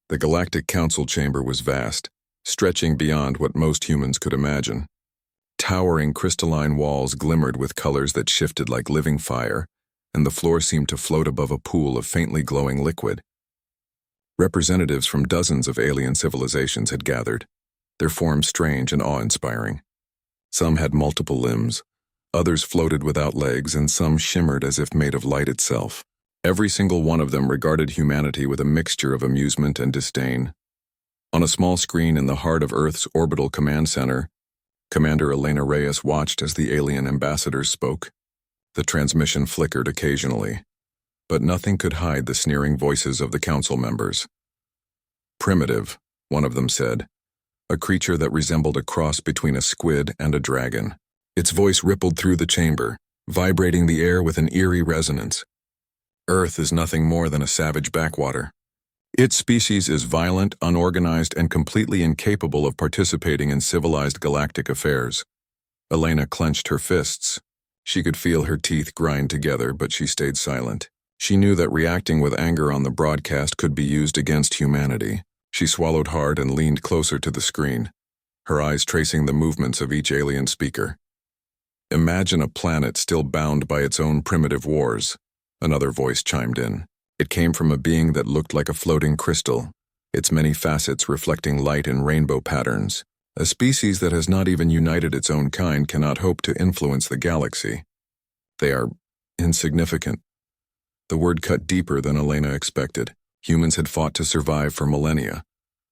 The Galactic Council chamber was vast, stretching beyond what most humans could imagine. Towering crystalline walls glimmered with colors that shifted like living fire, and the floor seemed to float above a pool of faintly glowing liquid. Representatives from dozens of alien civilizations had gathered, their forms strange and awe-inspiring. Some had multiple limbs, others floated without legs, and some shimmered as if made of light itself. Every single one of them regarded humanity with a mixture of amusement and disdain. On a small screen in the heart of Earth's orbital command center, Commander Elena Reyes watched as the alien ambassadors spoke. The transmission flickered occasionally, but nothing could hide the sneering voices of the council members. "Primitive," one of them said, a creature that resembled a cross between a squid and a dragon. Its voice rippled through the chamber, vibrating the air with an eerie resonance. "Earth is nothing more than a savage backwater. Its species is violent, unorganized, and completely incapable of participating in civilized galactic affairs." Elena clenched her fists. She could feel her teeth grind together, but she stayed silent. She knew that reacting with anger on the broadcast could be used against humanity. She swallowed hard and leaned closer to the screen, her eyes tracing the movements of each alien speaker. "Imagine a planet still bound by its own primitive wars," another voice chimed in. It came from a being that looked like a floating crystal, its many facets reflecting light in rainbow patterns. "A species that has not even united its own kind cannot hope to influence the galaxy. They are insignificant." The word cut deeper than Elena expected. Humans had fought to survive for millennia,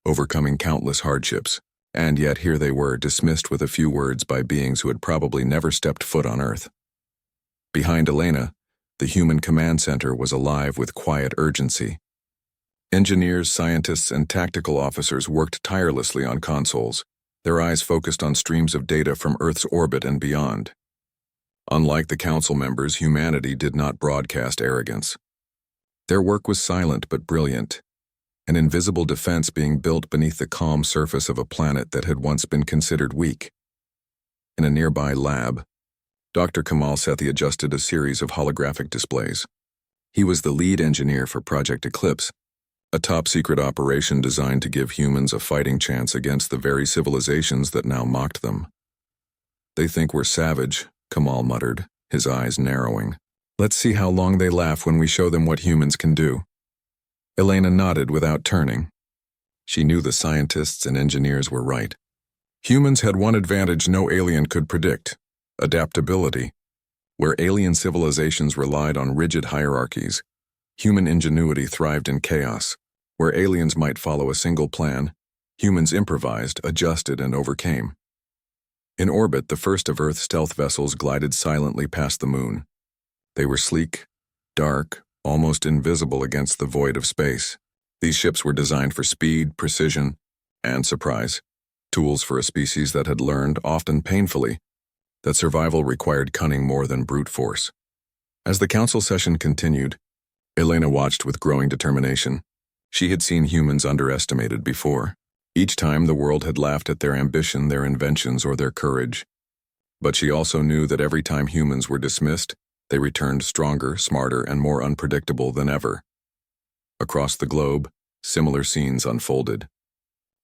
overcoming countless hardships, and yet here they were, dismissed with a few words by beings who had probably never stepped foot on Earth. Behind Elena, the human command center was alive with quiet urgency. Engineers, scientists, and tactical officers worked tirelessly on consoles, their eyes focused on streams of data from Earth's orbit and beyond. Unlike the council members, humanity did not broadcast arrogance. Their work was silent but brilliant, an invisible defense being built beneath the calm surface of a planet that had once been considered weak. In a nearby lab, Dr. Kamal Sethi adjusted a series of holographic displays. He was the lead engineer for Project Eclipse, a top-secret operation designed to give humans a fighting chance against the very civilizations that now mocked them. "They think we're savage," Kamal muttered, his eyes narrowing. "Let's see how long they laugh when we show them what humans can do." Elena nodded without turning. She knew the scientists and engineers were right. Humans had one advantage no alien could predict: adaptability. Where alien civilizations relied on rigid hierarchies, human ingenuity thrived in chaos. Where aliens might follow a single plan, humans improvised, adjusted, and overcame. In orbit, the first of Earth's stealth vessels glided silently past the moon. They were sleek, dark, almost invisible against the void of space. These ships were designed for speed, precision, and surprise, tools for a species that had learned, often painfully, that survival required cunning more than brute force. As the council session continued, Elena watched with growing determination. She had seen humans underestimated before. Each time the world had laughed at their ambition, their inventions, or their courage. But she also knew that every time humans were dismissed, they returned stronger, smarter, and more unpredictable than ever. Across the globe, similar scenes unfolded.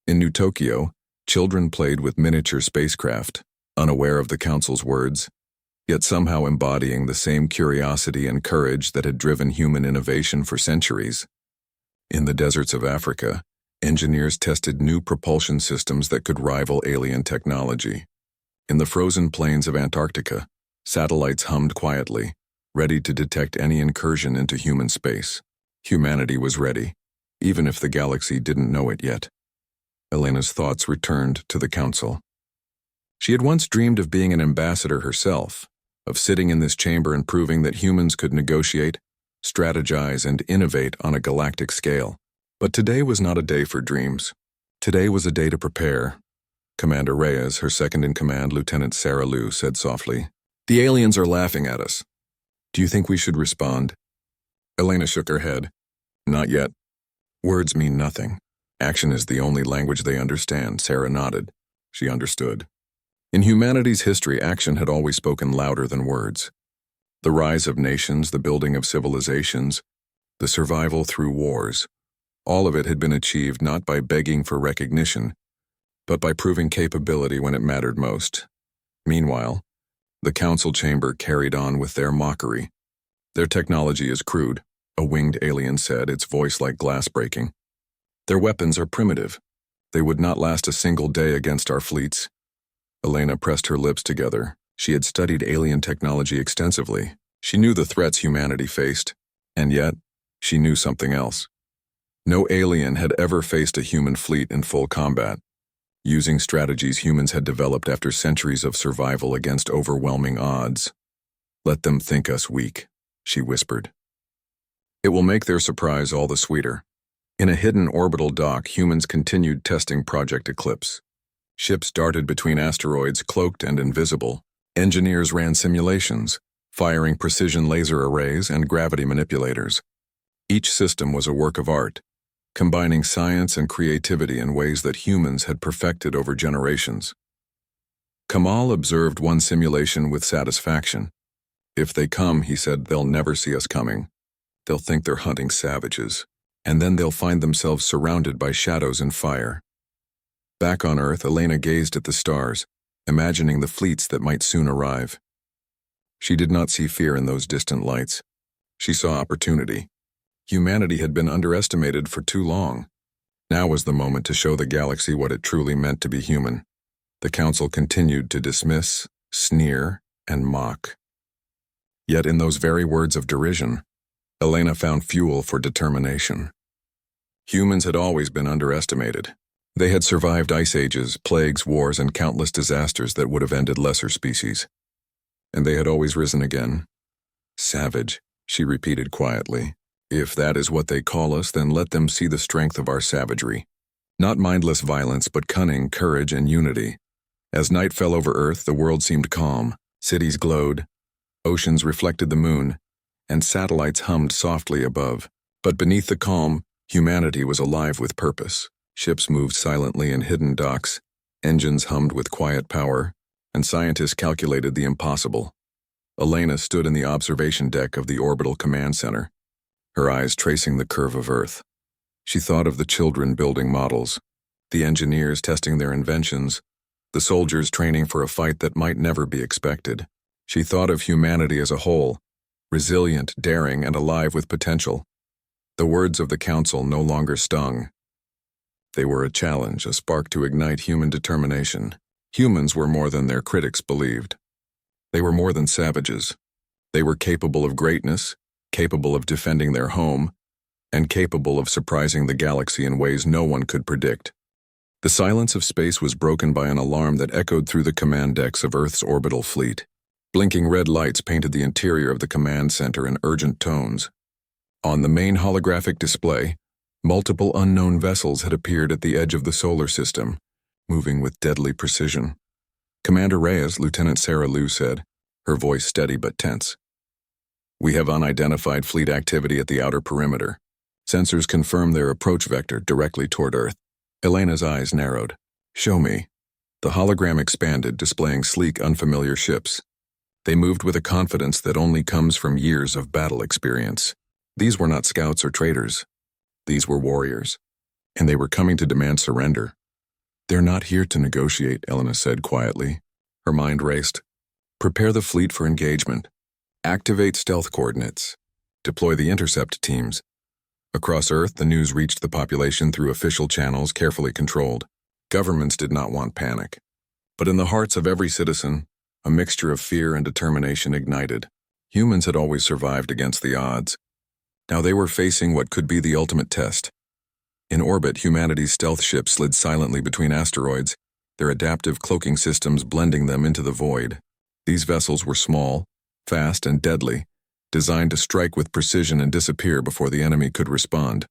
In New Tokyo, children played with miniature spacecraft, unaware of the council's words, yet somehow embodying the same curiosity and courage that had driven human innovation for centuries. In the deserts of Africa, engineers tested new propulsion systems that could rival alien technology. In the frozen plains of Antarctica, satellites hummed quietly, ready to detect any incursion into human space. Humanity was ready, even if the galaxy didn't know it yet. Elena's thoughts returned to the council. She had once dreamed of being an ambassador herself, of sitting in this chamber and proving that humans could negotiate, strategize, and innovate on a galactic scale. But today was not a day for dreams. Today was a day to prepare. Commander Reyes, her second-in-command, Lieutenant Sarah Liu, said softly, "The aliens are laughing at us. Do you think we should respond?" Elena shook her head. "Not yet. Words mean nothing. Action is the only language they understand." Sarah nodded. She understood. In humanity's history, action had always spoken louder than words. The rise of nations, the building of civilizations, the survival through wars. All of it had been achieved not by begging for recognition, but by proving capability when it mattered most. Meanwhile, the council chamber carried on with their mockery. Their technology is crude, a winged alien said, its voice like glass breaking. Their weapons are primitive. They would not last a single day against our fleets. Elena pressed her lips together. She had studied alien technology extensively. She knew the threats humanity faced, and yet, she knew something else. No alien had ever faced a human fleet in full combat, using strategies humans had developed after centuries of survival against overwhelming odds. "Let them think us weak," she whispered. "It will make their surprise all the sweeter." In a hidden orbital dock, humans continued testing Project Eclipse. Ships darted between asteroids, cloaked and invisible. Engineers ran simulations, firing precision laser arrays and gravity manipulators. Each system was a work of art, combining science and creativity in ways that humans had perfected over generations. Kamal observed one simulation with satisfaction. "If they come," he said, "they'll never see us coming. They'll think they're hunting savages, and then they'll find themselves surrounded by shadows and fire." Back on Earth, Elena gazed at the stars, imagining the fleets that might soon arrive. She did not see fear in those distant lights. She saw opportunity. Humanity had been underestimated for too long. Now was the moment to show the galaxy what it truly meant to be human. The council continued to dismiss, sneer, and mock. Yet in those very words of derision, Elena found fuel for determination. Humans had always been underestimated. They had survived ice ages, plagues, wars, and countless disasters that would have ended lesser species. And they had always risen again. "Savage," she repeated quietly. "If that is what they call us, then let them see the strength of our savagery. Not mindless violence, but cunning, courage, and unity." As night fell over Earth, the world seemed calm. Cities glowed, oceans reflected the moon, and satellites hummed softly above. But beneath the calm, humanity was alive with purpose. Ships moved silently in hidden docks, engines hummed with quiet power, and scientists calculated the impossible. Elena stood in the observation deck of the orbital command center, her eyes tracing the curve of Earth. She thought of the children building models, the engineers testing their inventions, the soldiers training for a fight that might never be expected. She thought of humanity as a whole, resilient, daring, and alive with potential. The words of the council no longer stung. They were a challenge, a spark to ignite human determination. Humans were more than their critics believed. They were more than savages. They were capable of greatness, capable of defending their home, and capable of surprising the galaxy in ways no one could predict. The silence of space was broken by an alarm that echoed through the command decks of Earth's orbital fleet. Blinking red lights painted the interior of the command center in urgent tones. On the main holographic display, multiple unknown vessels had appeared at the edge of the solar system, moving with deadly precision. "Commander Reyes," Lieutenant Sarah Liu said, her voice steady but tense. "We have unidentified fleet activity at the outer perimeter. Sensors confirm their approach vector directly toward Earth." Elena's eyes narrowed. "Show me." The hologram expanded, displaying sleek, unfamiliar ships. They moved with a confidence that only comes from years of battle experience. These were not scouts or traders. These were warriors, and they were coming to demand surrender. "They're not here to negotiate," Elena said quietly. Her mind raced. "Prepare the fleet for engagement. Activate stealth coordinates. Deploy the intercept teams." Across Earth, the news reached the population through official channels carefully controlled. Governments did not want panic. But in the hearts of every citizen, a mixture of fear and determination ignited. Humans had always survived against the odds. Now they were facing what could be the ultimate test. In orbit, humanity's stealth ships slid silently between asteroids, their adaptive cloaking systems blending them into the void. These vessels were small, fast, and deadly, designed to strike with precision and disappear before the enemy could respond.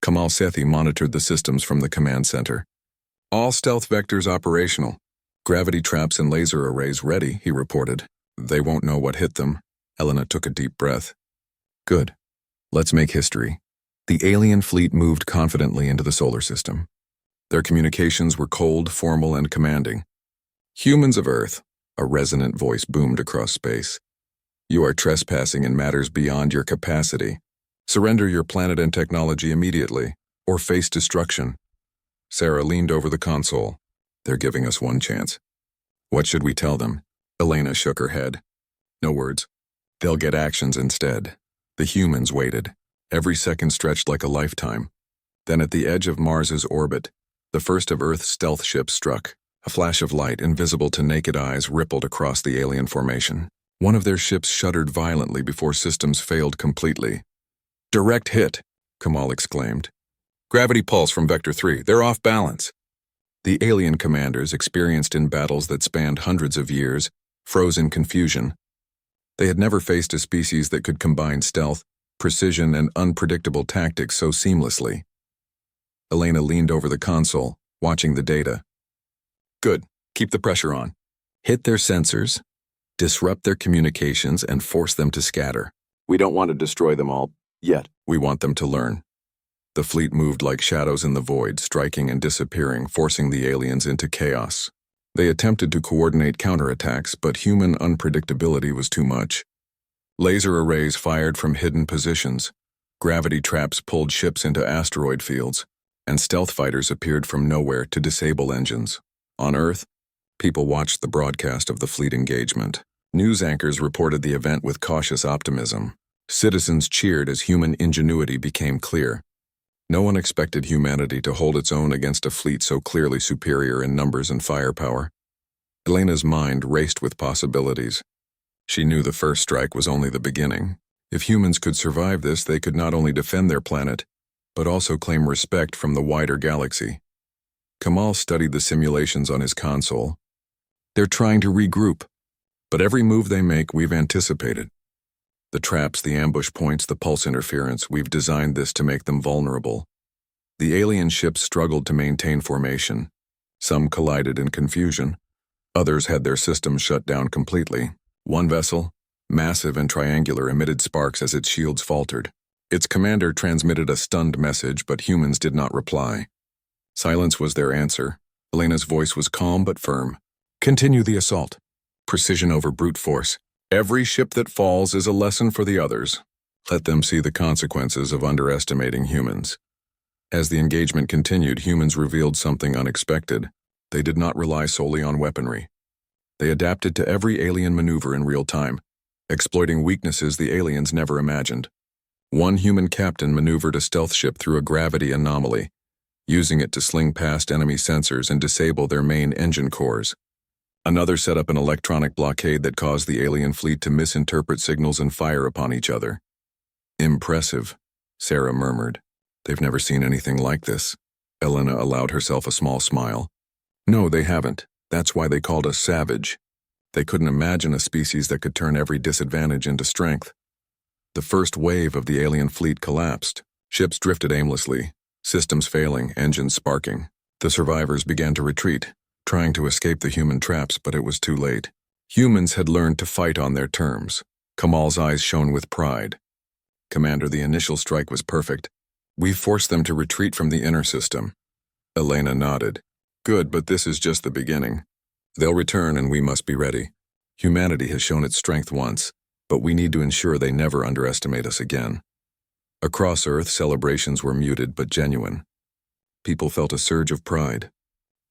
Kamal Sethi monitored the systems from the command center. "All stealth vectors operational. Gravity traps and laser arrays ready," he reported. "They won't know what hit them." Elena took a deep breath. "Good. Let's make history." The alien fleet moved confidently into the solar system. Their communications were cold, formal, and commanding. "Humans of Earth," a resonant voice boomed across space. "You are trespassing in matters beyond your capacity. Surrender your planet and technology immediately, or face destruction. Sarah leaned over the console. They're giving us one chance. What should we tell them? Elena shook her head. No words. They'll get actions instead. The humans waited. Every second stretched like a lifetime. Then at the edge of Mars's orbit, the first of Earth's stealth ships struck. A flash of light, invisible to naked eyes, rippled across the alien formation. One of their ships shuddered violently before systems failed completely. Direct hit, Kamal exclaimed. Gravity pulse from Vector 3. They're off balance. The alien commanders, experienced in battles that spanned hundreds of years, froze in confusion. They had never faced a species that could combine stealth, precision, and unpredictable tactics so seamlessly. Elena leaned over the console, watching the data. Good. Keep the pressure on. Hit their sensors, disrupt their communications, and force them to scatter. We don't want to destroy them all, yet. We want them to learn. The fleet moved like shadows in the void, striking and disappearing, forcing the aliens into chaos. They attempted to coordinate counterattacks, but human unpredictability was too much. Laser arrays fired from hidden positions. Gravity traps pulled ships into asteroid fields, and stealth fighters appeared from nowhere to disable engines. On Earth, people watched the broadcast of the fleet engagement. News anchors reported the event with cautious optimism. Citizens cheered as human ingenuity became clear. No one expected humanity to hold its own against a fleet so clearly superior in numbers and firepower. Elena's mind raced with possibilities. She knew the first strike was only the beginning. If humans could survive this, they could not only defend their planet, but also claim respect from the wider galaxy. Kamal studied the simulations on his console. They're trying to regroup, but every move they make, we've anticipated. The traps, the ambush points, the pulse interference, we've designed this to make them vulnerable. The alien ships struggled to maintain formation. Some collided in confusion. Others had their systems shut down completely. One vessel, massive and triangular, emitted sparks as its shields faltered. Its commander transmitted a stunned message, but humans did not reply. Silence was their answer. Elena's voice was calm but firm. Continue the assault. Precision over brute force. Every ship that falls is a lesson for the others. Let them see the consequences of underestimating humans. As the engagement continued, humans revealed something unexpected. They did not rely solely on weaponry. They adapted to every alien maneuver in real time, exploiting weaknesses the aliens never imagined. One human captain maneuvered a stealth ship through a gravity anomaly, using it to sling past enemy sensors and disable their main engine cores. Another set up an electronic blockade that caused the alien fleet to misinterpret signals and fire upon each other. Impressive, Sarah murmured. They've never seen anything like this. Elena allowed herself a small smile. No, they haven't. That's why they called us savage. They couldn't imagine a species that could turn every disadvantage into strength. The first wave of the alien fleet collapsed. Ships drifted aimlessly, systems failing, engines sparking. The survivors began to retreat, trying to escape the human traps, but it was too late. Humans had learned to fight on their terms. Kamal's eyes shone with pride. Commander, the initial strike was perfect. We forced them to retreat from the inner system. Elena nodded. Good, but this is just the beginning. They'll return and we must be ready. Humanity has shown its strength once, but we need to ensure they never underestimate us again. Across Earth, celebrations were muted but genuine. People felt a surge of pride.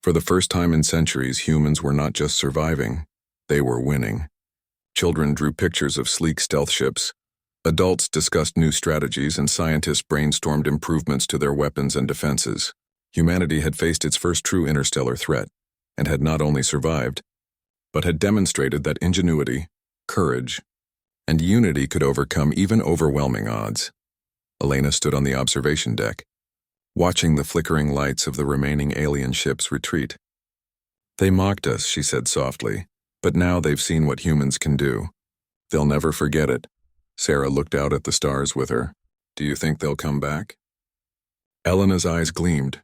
For the first time in centuries, humans were not just surviving, they were winning. Children drew pictures of sleek stealth ships. Adults discussed new strategies and scientists brainstormed improvements to their weapons and defenses. Humanity had faced its first true interstellar threat, and had not only survived, but had demonstrated that ingenuity, courage, and unity could overcome even overwhelming odds. Elena stood on the observation deck, watching the flickering lights of the remaining alien ships retreat. They mocked us, she said softly, but now they've seen what humans can do. They'll never forget it. Sarah looked out at the stars with her. Do you think they'll come back? Elena's eyes gleamed.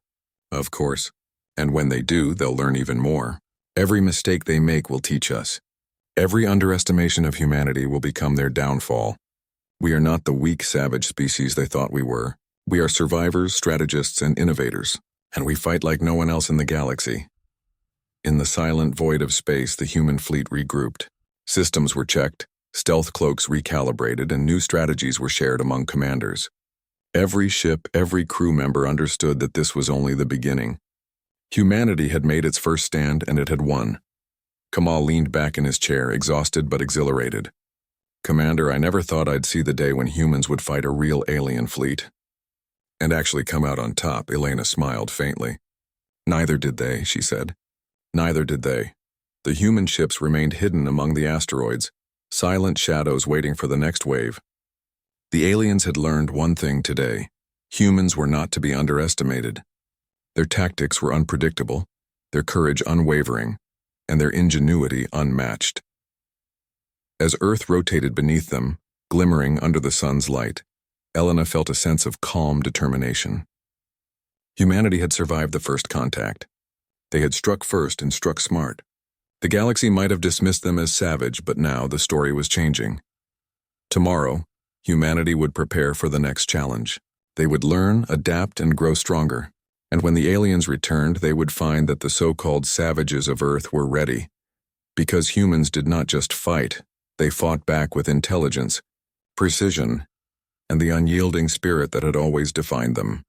Of course. And when they do, they'll learn even more. Every mistake they make will teach us. Every underestimation of humanity will become their downfall. We are not the weak, savage species they thought we were. We are survivors, strategists, and innovators, and we fight like no one else in the galaxy. In the silent void of space, the human fleet regrouped. Systems were checked, stealth cloaks recalibrated, and new strategies were shared among commanders. Every ship, every crew member understood that this was only the beginning. Humanity had made its first stand and it had won. Kamal leaned back in his chair, exhausted but exhilarated. "Commander, I never thought I'd see the day when humans would fight a real alien fleet." "And actually come out on top," Elena smiled faintly. "Neither did they," she said. "Neither did they. The human ships remained hidden among the asteroids, silent shadows waiting for the next wave. The aliens had learned one thing today. Humans were not to be underestimated. Their tactics were unpredictable, their courage unwavering, and their ingenuity unmatched. As Earth rotated beneath them, glimmering under the sun's light, Elena felt a sense of calm determination. Humanity had survived the first contact. They had struck first and struck smart. The galaxy might have dismissed them as savage, but now the story was changing. Tomorrow, humanity would prepare for the next challenge. They would learn, adapt, and grow stronger. And when the aliens returned, they would find that the so-called savages of Earth were ready. Because humans did not just fight, they fought back with intelligence, precision, and the unyielding spirit that had always defined them.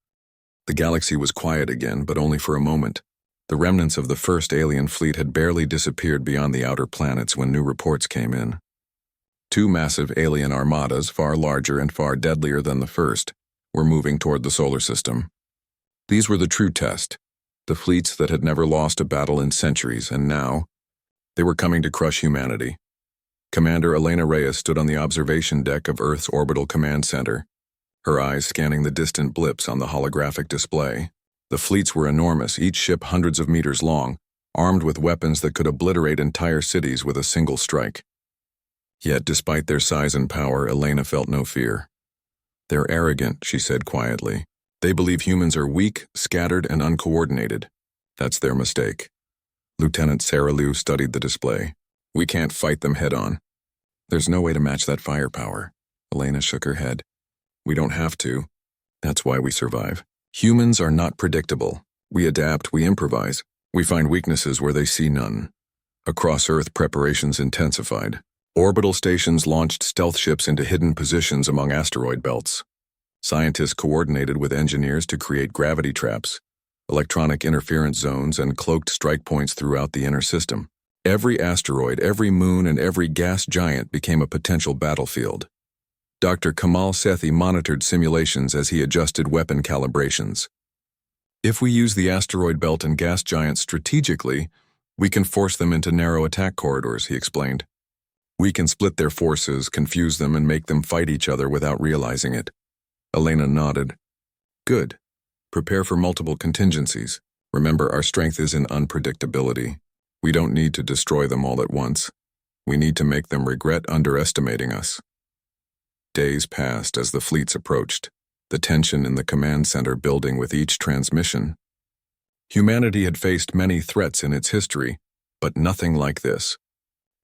The galaxy was quiet again, but only for a moment. The remnants of the first alien fleet had barely disappeared beyond the outer planets when new reports came in. Two massive alien armadas, far larger and far deadlier than the first, were moving toward the solar system. These were the true test, the fleets that had never lost a battle in centuries, and now, they were coming to crush humanity. Commander Elena Reyes stood on the observation deck of Earth's orbital command center, her eyes scanning the distant blips on the holographic display. The fleets were enormous, each ship hundreds of meters long, armed with weapons that could obliterate entire cities with a single strike. Yet, despite their size and power, Elena felt no fear. "They're arrogant," she said quietly. "They believe humans are weak, scattered, and uncoordinated. That's their mistake." Lieutenant Sarah Liu studied the display. "We can't fight them head-on." "There's no way to match that firepower." Elena shook her head. "We don't have to. That's why we survive. Humans are not predictable. We adapt, we improvise. We find weaknesses where they see none." Across Earth, preparations intensified. Orbital stations launched stealth ships into hidden positions among asteroid belts. Scientists coordinated with engineers to create gravity traps, electronic interference zones, and cloaked strike points throughout the inner system. Every asteroid, every moon, and every gas giant became a potential battlefield. Dr. Kamal Sethi monitored simulations as he adjusted weapon calibrations. "If we use the asteroid belt and gas giants strategically, we can force them into narrow attack corridors," he explained. "We can split their forces, confuse them, and make them fight each other without realizing it." Elena nodded. "Good. Prepare for multiple contingencies. Remember, our strength is in unpredictability. We don't need to destroy them all at once. We need to make them regret underestimating us." Days passed as the fleets approached, the tension in the command center building with each transmission. Humanity had faced many threats in its history, but nothing like this.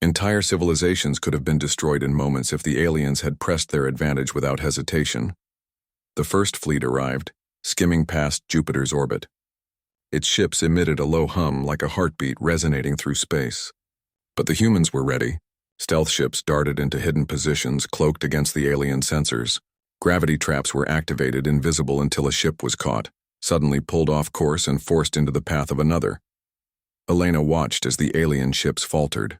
Entire civilizations could have been destroyed in moments if the aliens had pressed their advantage without hesitation. The first fleet arrived, skimming past Jupiter's orbit. Its ships emitted a low hum like a heartbeat resonating through space. But the humans were ready. Stealth ships darted into hidden positions, cloaked against the alien sensors. Gravity traps were activated, invisible until a ship was caught, suddenly pulled off course and forced into the path of another. Elena watched as the alien ships faltered.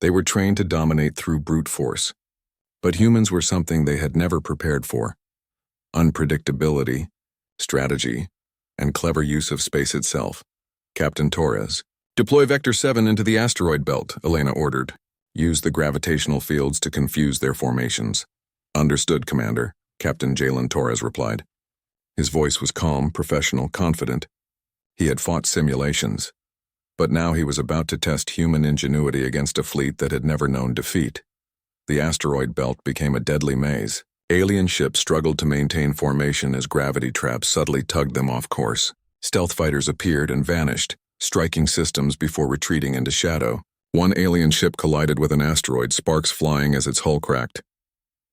They were trained to dominate through brute force. But humans were something they had never prepared for. Unpredictability, strategy, and clever use of space itself. Captain Torres. "Deploy Vector 7 into the asteroid belt," Elena ordered. "Use the gravitational fields to confuse their formations." "Understood, Commander," Captain Jalen Torres replied. His voice was calm, professional, confident. He had fought simulations, but now he was about to test human ingenuity against a fleet that had never known defeat. The asteroid belt became a deadly maze. Alien ships struggled to maintain formation as gravity traps subtly tugged them off course. Stealth fighters appeared and vanished, striking systems before retreating into shadow. One alien ship collided with an asteroid, sparks flying as its hull cracked.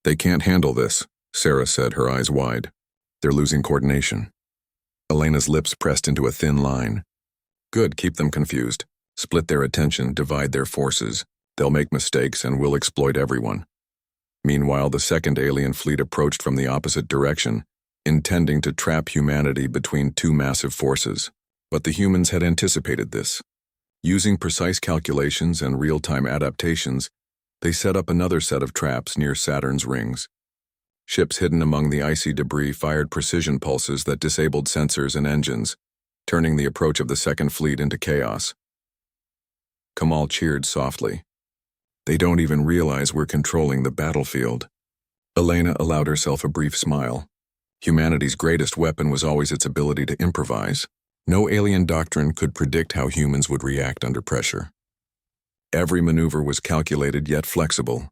"They can't handle this," Sarah said, her eyes wide. "They're losing coordination." Elena's lips pressed into a thin line. "Good, keep them confused. Split their attention, divide their forces. They'll make mistakes and we'll exploit everyone." Meanwhile, the second alien fleet approached from the opposite direction, intending to trap humanity between two massive forces. But the humans had anticipated this. Using precise calculations and real-time adaptations, they set up another set of traps near Saturn's rings. Ships hidden among the icy debris fired precision pulses that disabled sensors and engines, turning the approach of the Second Fleet into chaos. Kamal cheered softly. They don't even realize we're controlling the battlefield. Elena allowed herself a brief smile. Humanity's greatest weapon was always its ability to improvise. No alien doctrine could predict how humans would react under pressure. Every maneuver was calculated yet flexible,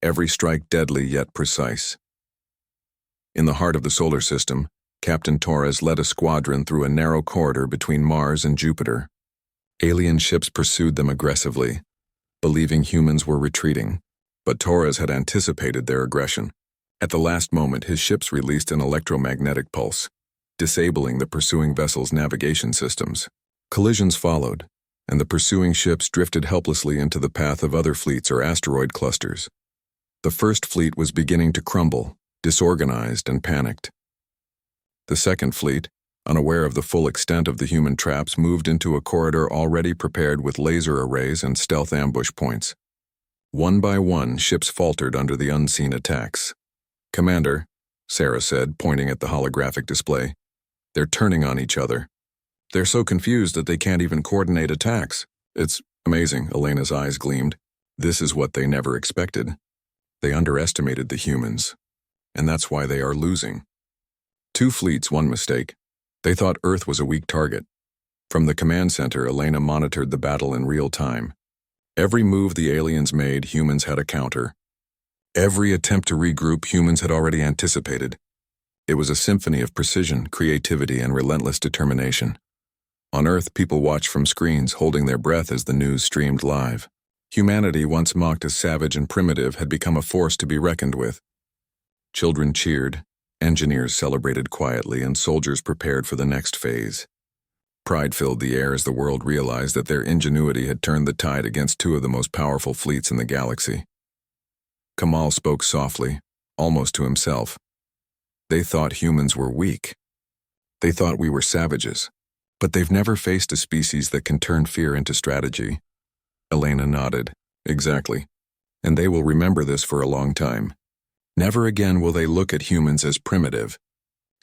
every strike deadly yet precise. In the heart of the solar system, Captain Torres led a squadron through a narrow corridor between Mars and Jupiter. Alien ships pursued them aggressively, believing humans were retreating, but Torres had anticipated their aggression. At the last moment, his ships released an electromagnetic pulse, disabling the pursuing vessel's navigation systems. Collisions followed, and the pursuing ships drifted helplessly into the path of other fleets or asteroid clusters. The First Fleet was beginning to crumble, disorganized and panicked. The Second Fleet, unaware of the full extent of the human traps, moved into a corridor already prepared with laser arrays and stealth ambush points. One by one, ships faltered under the unseen attacks. "Commander," Sarah said, pointing at the holographic display, "they're turning on each other. They're so confused that they can't even coordinate attacks." "It's amazing," Elena's eyes gleamed. "This is what they never expected. They underestimated the humans, and that's why they are losing." Two fleets, one mistake. They thought Earth was a weak target. From the command center, Elena monitored the battle in real time. Every move the aliens made, humans had a counter. Every attempt to regroup, humans had already anticipated. It was a symphony of precision, creativity, and relentless determination. On Earth, people watched from screens, holding their breath as the news streamed live. Humanity, once mocked as savage and primitive, had become a force to be reckoned with. Children cheered, engineers celebrated quietly, and soldiers prepared for the next phase. Pride filled the air as the world realized that their ingenuity had turned the tide against two of the most powerful fleets in the galaxy. Kamal spoke softly, almost to himself. They thought humans were weak. They thought we were savages. But they've never faced a species that can turn fear into strategy. Elena nodded. Exactly. And they will remember this for a long time. Never again will they look at humans as primitive.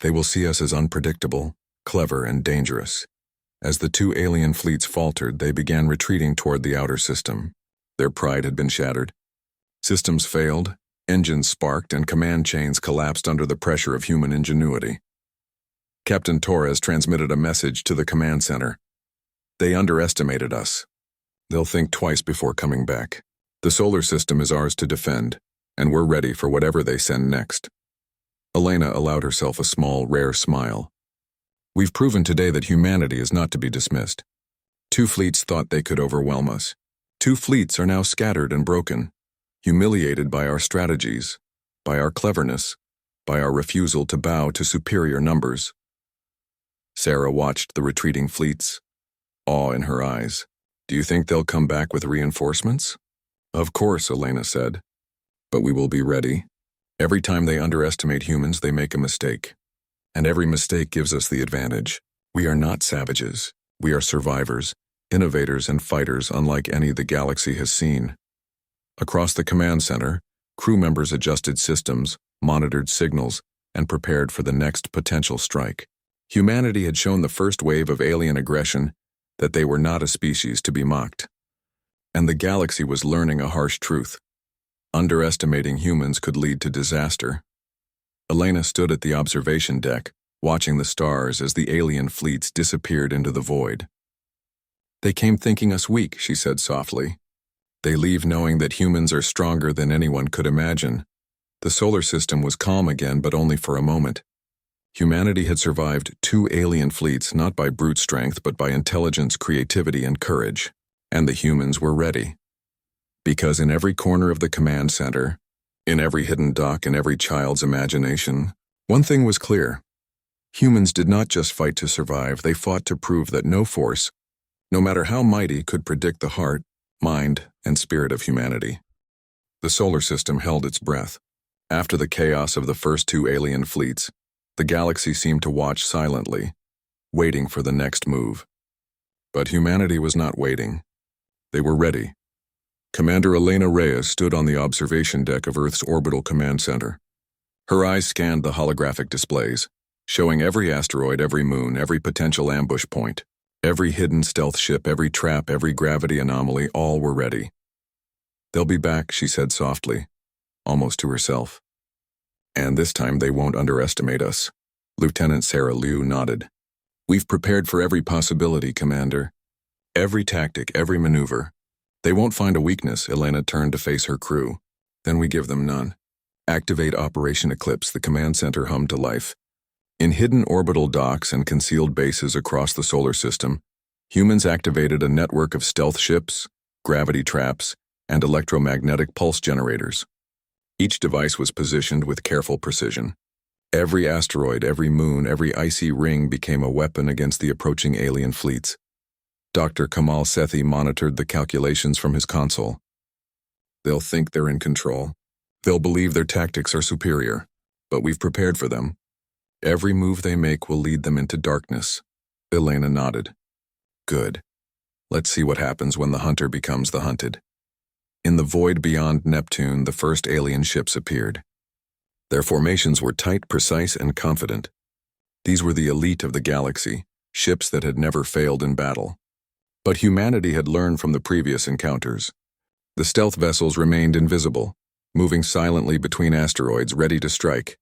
They will see us as unpredictable, clever, and dangerous. As the two alien fleets faltered, they began retreating toward the outer system. Their pride had been shattered. Systems failed, engines sparked, and command chains collapsed under the pressure of human ingenuity. Captain Torres transmitted a message to the command center. "They underestimated us. They'll think twice before coming back. The solar system is ours to defend, and we're ready for whatever they send next." Elena allowed herself a small, rare smile. "We've proven today that humanity is not to be dismissed. Two fleets thought they could overwhelm us. Two fleets are now scattered and broken, humiliated by our strategies, by our cleverness, by our refusal to bow to superior numbers." Sarah watched the retreating fleets, awe in her eyes. "Do you think they'll come back with reinforcements?" "Of course," Elena said. "But we will be ready. Every time they underestimate humans, they make a mistake. And every mistake gives us the advantage. We are not savages. We are survivors, innovators, and fighters unlike any the galaxy has seen." Across the command center, crew members adjusted systems, monitored signals, and prepared for the next potential strike. Humanity had shown the first wave of alien aggression that they were not a species to be mocked. And the galaxy was learning a harsh truth. Underestimating humans could lead to disaster. Elena stood at the observation deck, watching the stars as the alien fleets disappeared into the void. "They came thinking us weak," she said softly. "They leave knowing that humans are stronger than anyone could imagine." The solar system was calm again, but only for a moment. Humanity had survived two alien fleets not by brute strength but by intelligence, creativity, and courage. And the humans were ready. Because in every corner of the command center, in every hidden dock, in every child's imagination, one thing was clear. Humans did not just fight to survive, they fought to prove that no force, no matter how mighty, could predict the heart, mind, and spirit of humanity. The solar system held its breath. After the chaos of the first two alien fleets, The galaxy seemed to watch silently, waiting for the next move. But humanity was not waiting. They were ready. Commander Elena Reyes stood on the observation deck of Earth's orbital command center. Her eyes scanned the holographic displays, showing every asteroid, every moon, every potential ambush point. Every hidden stealth ship, every trap, every gravity anomaly, all were ready. "They'll be back," she said softly, almost to herself. "And this time they won't underestimate us." Lieutenant Sarah Liu nodded. "We've prepared for every possibility, Commander. Every tactic, every maneuver. They won't find a weakness." Elena turned to face her crew. "Then we give them none." "Activate Operation Eclipse," the command center hummed to life. In hidden orbital docks and concealed bases across the solar system, humans activated a network of stealth ships, gravity traps, and electromagnetic pulse generators. Each device was positioned with careful precision. Every asteroid, every moon, every icy ring became a weapon against the approaching alien fleets. Dr. Kamal Sethi monitored the calculations from his console. "They'll think they're in control. They'll believe their tactics are superior, but we've prepared for them. Every move they make will lead them into darkness." Elena nodded. "Good. Let's see what happens when the hunter becomes the hunted." In the void beyond Neptune, the first alien ships appeared. Their formations were tight, precise, and confident. These were the elite of the galaxy, ships that had never failed in battle. But humanity had learned from the previous encounters. The stealth vessels remained invisible, moving silently between asteroids, ready to strike.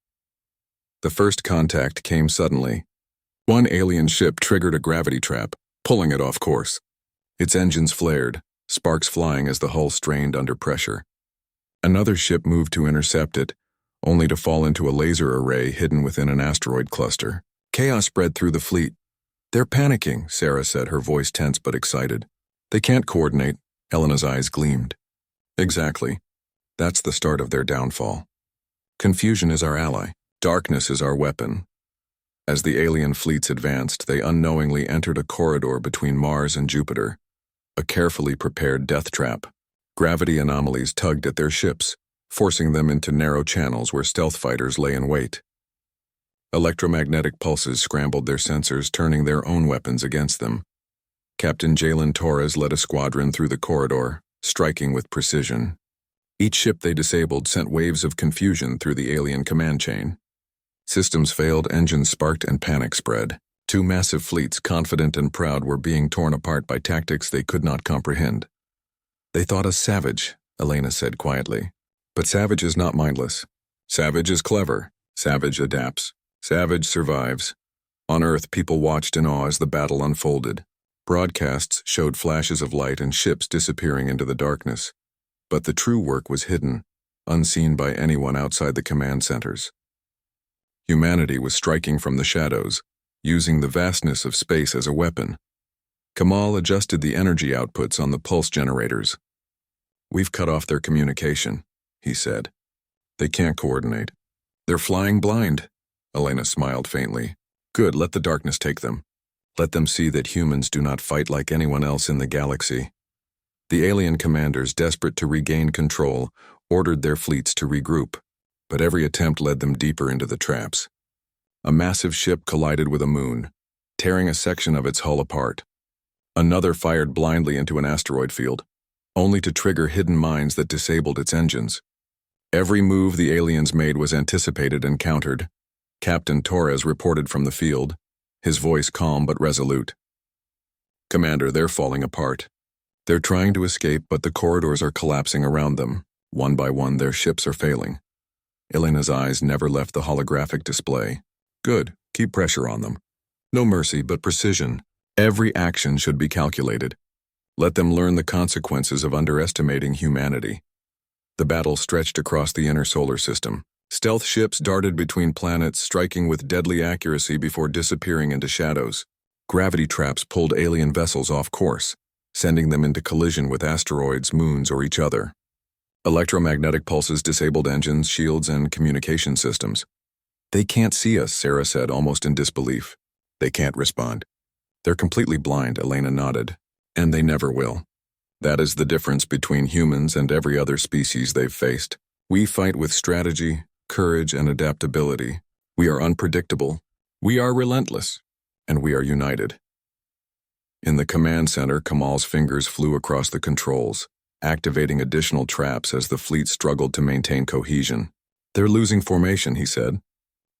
The first contact came suddenly. One alien ship triggered a gravity trap, pulling it off course. Its engines flared, sparks flying as the hull strained under pressure. Another ship moved to intercept it, only to fall into a laser array hidden within an asteroid cluster. Chaos spread through the fleet. "They're panicking," Sarah said, her voice tense but excited. "They can't coordinate." Elena's eyes gleamed. "Exactly. That's the start of their downfall. Confusion is our ally. Darkness is our weapon." As the alien fleets advanced, they unknowingly entered a corridor between Mars and Jupiter, a carefully prepared death trap. Gravity anomalies tugged at their ships, forcing them into narrow channels where stealth fighters lay in wait. Electromagnetic pulses scrambled their sensors, turning their own weapons against them. Captain Jalen Torres led a squadron through the corridor, striking with precision. Each ship they disabled sent waves of confusion through the alien command chain. Systems failed, engines sparked, and panic spread. Two massive fleets, confident and proud, were being torn apart by tactics they could not comprehend. "They thought us savage," Elena said quietly. "But Savage is not mindless. Savage is clever. Savage adapts. Savage survives." On Earth, people watched in awe as the battle unfolded. Broadcasts showed flashes of light and ships disappearing into the darkness. But the true work was hidden, unseen by anyone outside the command centers. Humanity was striking from the shadows, using the vastness of space as a weapon. Kamal adjusted the energy outputs on the pulse generators. "We've cut off their communication," he said. "They can't coordinate. They're flying blind." Elena smiled faintly. "Good, let the darkness take them. Let them see that humans do not fight like anyone else in the galaxy." The alien commanders, desperate to regain control, ordered their fleets to regroup, but every attempt led them deeper into the traps. A massive ship collided with a moon, tearing a section of its hull apart. Another fired blindly into an asteroid field, only to trigger hidden mines that disabled its engines. Every move the aliens made was anticipated and countered. Captain Torres reported from the field, his voice calm but resolute. "Commander, they're falling apart. They're trying to escape, but the corridors are collapsing around them. One by one, their ships are failing." Elena's eyes never left the holographic display. "Good, keep pressure on them. No mercy, but precision. Every action should be calculated. Let them learn the consequences of underestimating humanity." The battle stretched across the inner solar system. Stealth ships darted between planets, striking with deadly accuracy before disappearing into shadows. Gravity traps pulled alien vessels off course, sending them into collision with asteroids, moons, or each other. Electromagnetic pulses disabled engines, shields, and communication systems. "They can't see us," Sarah said, almost in disbelief. "They can't respond. They're completely blind," Elena nodded. "And they never will. That is the difference between humans and every other species they've faced. We fight with strategy, courage, and adaptability. We are unpredictable. We are relentless. And we are united. In the command center, Kamal's fingers flew across the controls, activating additional traps as the fleet struggled to maintain cohesion. They're losing formation, he said.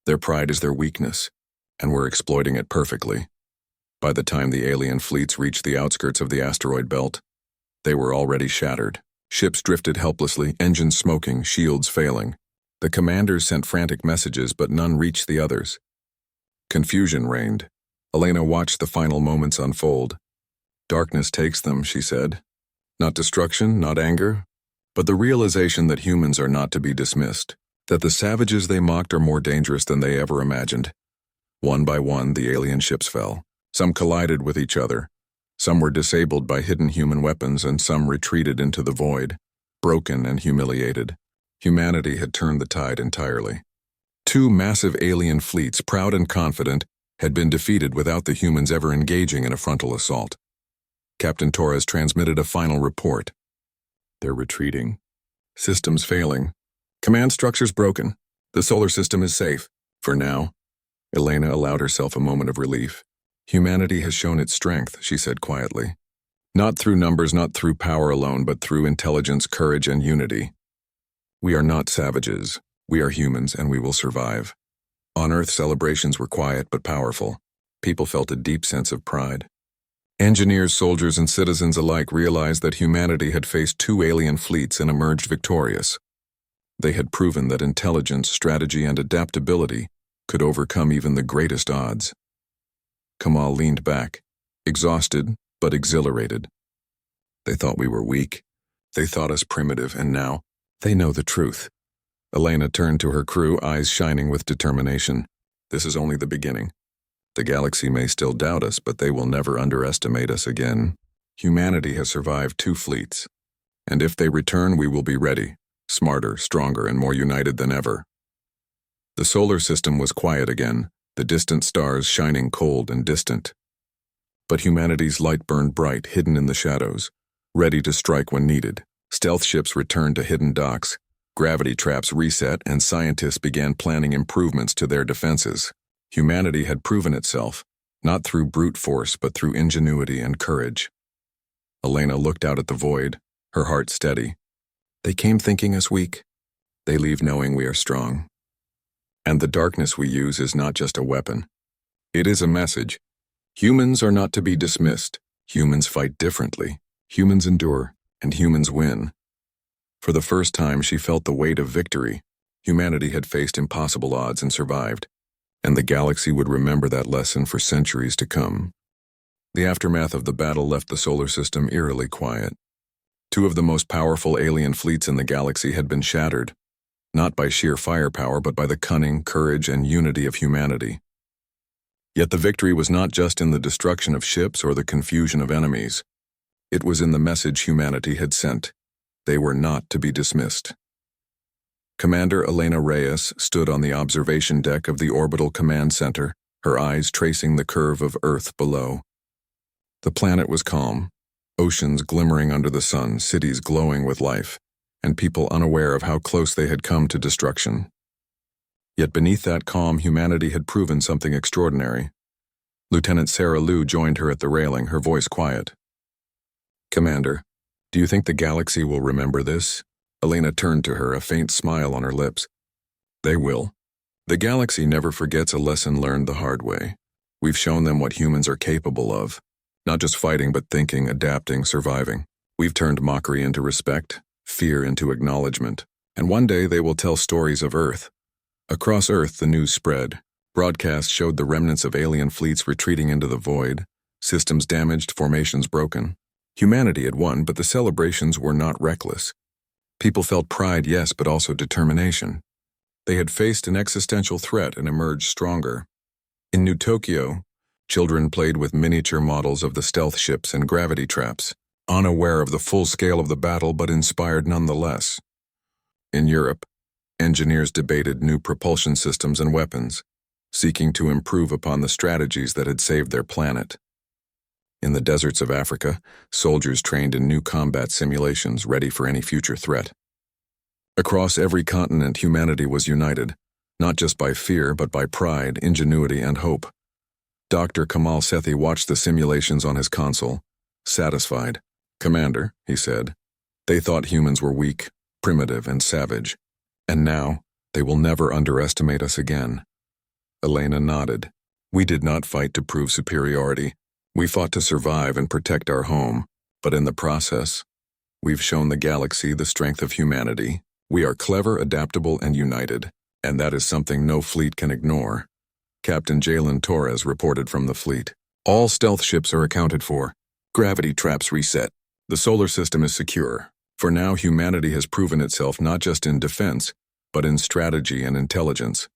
Their pride is their weakness, and we're exploiting it perfectly. By the time the alien fleets reached the outskirts of the asteroid belt, they were already shattered. Ships drifted helplessly, engines smoking, shields failing. The commanders sent frantic messages, but none reached the others. Confusion reigned. Elena watched the final moments unfold. Darkness takes them, she said. Not destruction, not anger, but the realization that humans are not to be dismissed, that the savages they mocked are more dangerous than they ever imagined. One by one, the alien ships fell. Some collided with each other. Some were disabled by hidden human weapons, and some retreated into the void, broken and humiliated. Humanity had turned the tide entirely. Two massive alien fleets, proud and confident, had been defeated without the humans ever engaging in a frontal assault. Captain Torres transmitted a final report. They're retreating. Systems failing. Command structures broken. The solar system is safe. For now. Elena allowed herself a moment of relief. Humanity has shown its strength, she said quietly. Not through numbers, not through power alone, but through intelligence, courage, and unity. We are not savages. We are humans, and we will survive. On Earth, celebrations were quiet but powerful. People felt a deep sense of pride. Engineers, soldiers, and citizens alike realized that humanity had faced two alien fleets and emerged victorious. They had proven that intelligence, strategy, and adaptability could overcome even the greatest odds. Kamal leaned back, exhausted but exhilarated. They thought we were weak. They thought us primitive, and now they know the truth. Elena turned to her crew, eyes shining with determination. This is only the beginning. The galaxy may still doubt us, but they will never underestimate us again. Humanity has survived two fleets, and if they return, we will be ready, smarter, stronger, and more united than ever. The solar system was quiet again, the distant stars shining cold and distant. But humanity's light burned bright, hidden in the shadows, ready to strike when needed. Stealth ships returned to hidden docks, gravity traps reset, and scientists began planning improvements to their defenses. Humanity had proven itself, not through brute force, but through ingenuity and courage. Elena looked out at the void, her heart steady. They came thinking us weak. They leave knowing we are strong. And the darkness we use is not just a weapon. It is a message. Humans are not to be dismissed. Humans fight differently. Humans endure, and humans win. For the first time, she felt the weight of victory. Humanity had faced impossible odds and survived, and the galaxy would remember that lesson for centuries to come. The aftermath of the battle left the solar system eerily quiet. Two of the most powerful alien fleets in the galaxy had been shattered, not by sheer firepower, but by the cunning, courage, and unity of humanity. Yet the victory was not just in the destruction of ships or the confusion of enemies. It was in the message humanity had sent. They were not to be dismissed. Commander Elena Reyes stood on the observation deck of the orbital command center, her eyes tracing the curve of Earth below. The planet was calm, oceans glimmering under the sun, cities glowing with life, and people unaware of how close they had come to destruction. Yet beneath that calm, humanity had proven something extraordinary. Lieutenant Sarah Liu joined her at the railing, her voice quiet. Commander, do you think the galaxy will remember this? Elena turned to her, a faint smile on her lips. They will. The galaxy never forgets a lesson learned the hard way. We've shown them what humans are capable of. Not just fighting, but thinking, adapting, surviving. We've turned mockery into respect, fear into acknowledgement. And one day they will tell stories of Earth. Across Earth, the news spread. Broadcasts showed the remnants of alien fleets retreating into the void, systems damaged, formations broken. Humanity had won, but the celebrations were not reckless. People felt pride, yes, but also determination. They had faced an existential threat and emerged stronger. In New Tokyo, children played with miniature models of the stealth ships and gravity traps, unaware of the full scale of the battle but inspired nonetheless. In Europe, engineers debated new propulsion systems and weapons, seeking to improve upon the strategies that had saved their planet. In the deserts of Africa, soldiers trained in new combat simulations ready for any future threat. Across every continent, humanity was united, not just by fear but by pride, ingenuity, and hope. Dr. Kamal Sethi watched the simulations on his console, satisfied. "Commander," he said, "they thought humans were weak, primitive, and savage. And now, they will never underestimate us again." Elena nodded. "We did not fight to prove superiority. We fought to survive and protect our home. But in the process, we've shown the galaxy the strength of humanity. We are clever, adaptable, and united. And that is something no fleet can ignore." Captain Jalen Torres reported from the fleet. "All stealth ships are accounted for. Gravity traps reset. The solar system is secure. For now, humanity has proven itself not just in defense, but in strategy and intelligence."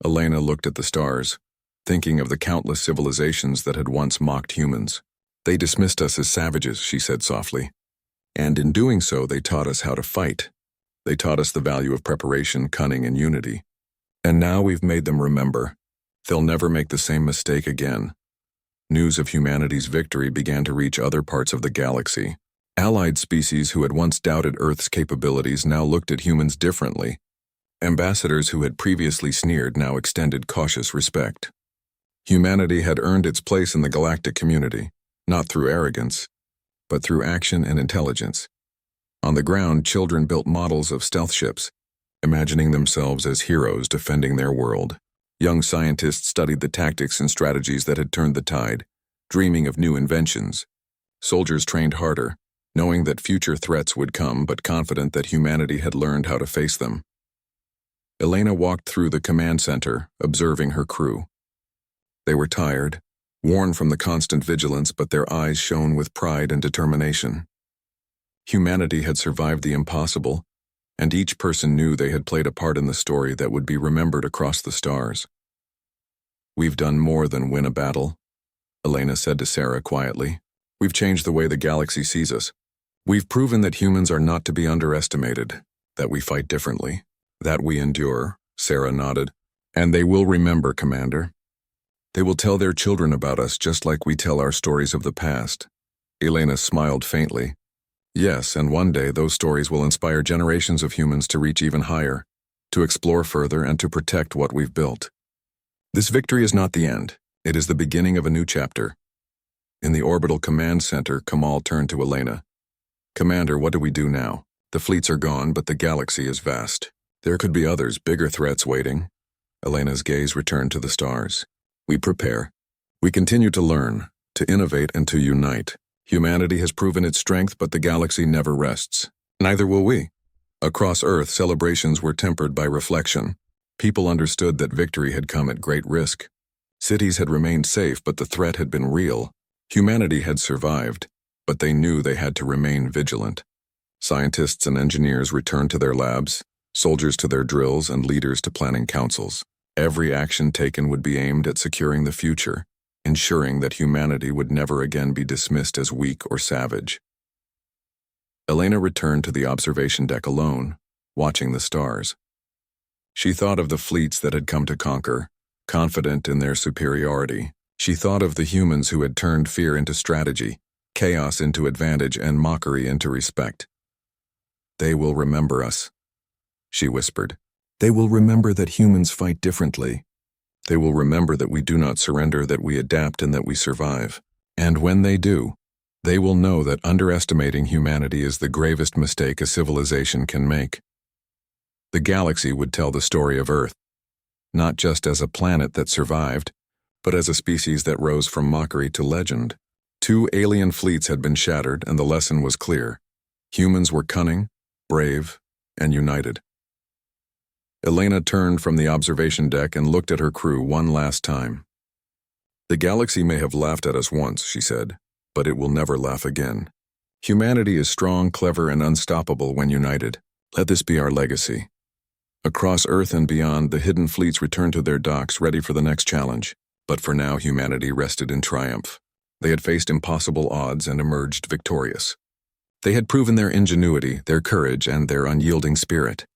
Elena looked at the stars, thinking of the countless civilizations that had once mocked humans. "They dismissed us as savages," she said softly. "And in doing so, they taught us how to fight. They taught us the value of preparation, cunning, and unity. And now we've made them remember. They'll never make the same mistake again." News of humanity's victory began to reach other parts of the galaxy. Allied species who had once doubted Earth's capabilities now looked at humans differently. Ambassadors who had previously sneered now extended cautious respect. Humanity had earned its place in the galactic community, not through arrogance, but through action and intelligence. On the ground, children built models of stealth ships, imagining themselves as heroes defending their world. Young scientists studied the tactics and strategies that had turned the tide, dreaming of new inventions. Soldiers trained harder, knowing that future threats would come but confident that humanity had learned how to face them. Elena walked through the command center, observing her crew. They were tired, worn from the constant vigilance, but their eyes shone with pride and determination. Humanity had survived the impossible, and each person knew they had played a part in the story that would be remembered across the stars. "We've done more than win a battle," Elena said to Sarah quietly. "We've changed the way the galaxy sees us. We've proven that humans are not to be underestimated, that we fight differently, that we endure." Sarah nodded. "And they will remember, Commander. They will tell their children about us just like we tell our stories of the past." Elena smiled faintly. "Yes, and one day those stories will inspire generations of humans to reach even higher, to explore further, and to protect what we've built. This victory is not the end. It is the beginning of a new chapter." In the orbital command center, Kamal turned to Elena. "Commander, what do we do now? The fleets are gone, but the galaxy is vast. There could be others, bigger threats waiting." Elena's gaze returned to the stars. "We prepare. We continue to learn, to innovate, and to unite. Humanity has proven its strength, but the galaxy never rests. Neither will we." Across Earth, celebrations were tempered by reflection. People understood that victory had come at great risk. Cities had remained safe, but the threat had been real. Humanity had survived, but they knew they had to remain vigilant. Scientists and engineers returned to their labs, soldiers to their drills, and leaders to planning councils. Every action taken would be aimed at securing the future, ensuring that humanity would never again be dismissed as weak or savage. Elena returned to the observation deck alone, watching the stars. She thought of the fleets that had come to conquer, confident in their superiority. She thought of the humans who had turned fear into strategy, chaos into advantage, and mockery into respect. "They will remember us," she whispered. "They will remember that humans fight differently. They will remember that we do not surrender, that we adapt, and that we survive. And when they do, they will know that underestimating humanity is the gravest mistake a civilization can make." The galaxy would tell the story of Earth, not just as a planet that survived, but as a species that rose from mockery to legend. 2 alien fleets had been shattered, and the lesson was clear. Humans were cunning, brave, and united. Elena turned from the observation deck and looked at her crew one last time. "The galaxy may have laughed at us once," she said, "but it will never laugh again. Humanity is strong, clever, and unstoppable when united. Let this be our legacy." Across Earth and beyond, the hidden fleets returned to their docks, ready for the next challenge. But for now, humanity rested in triumph. They had faced impossible odds and emerged victorious. They had proven their ingenuity, their courage, and their unyielding spirit.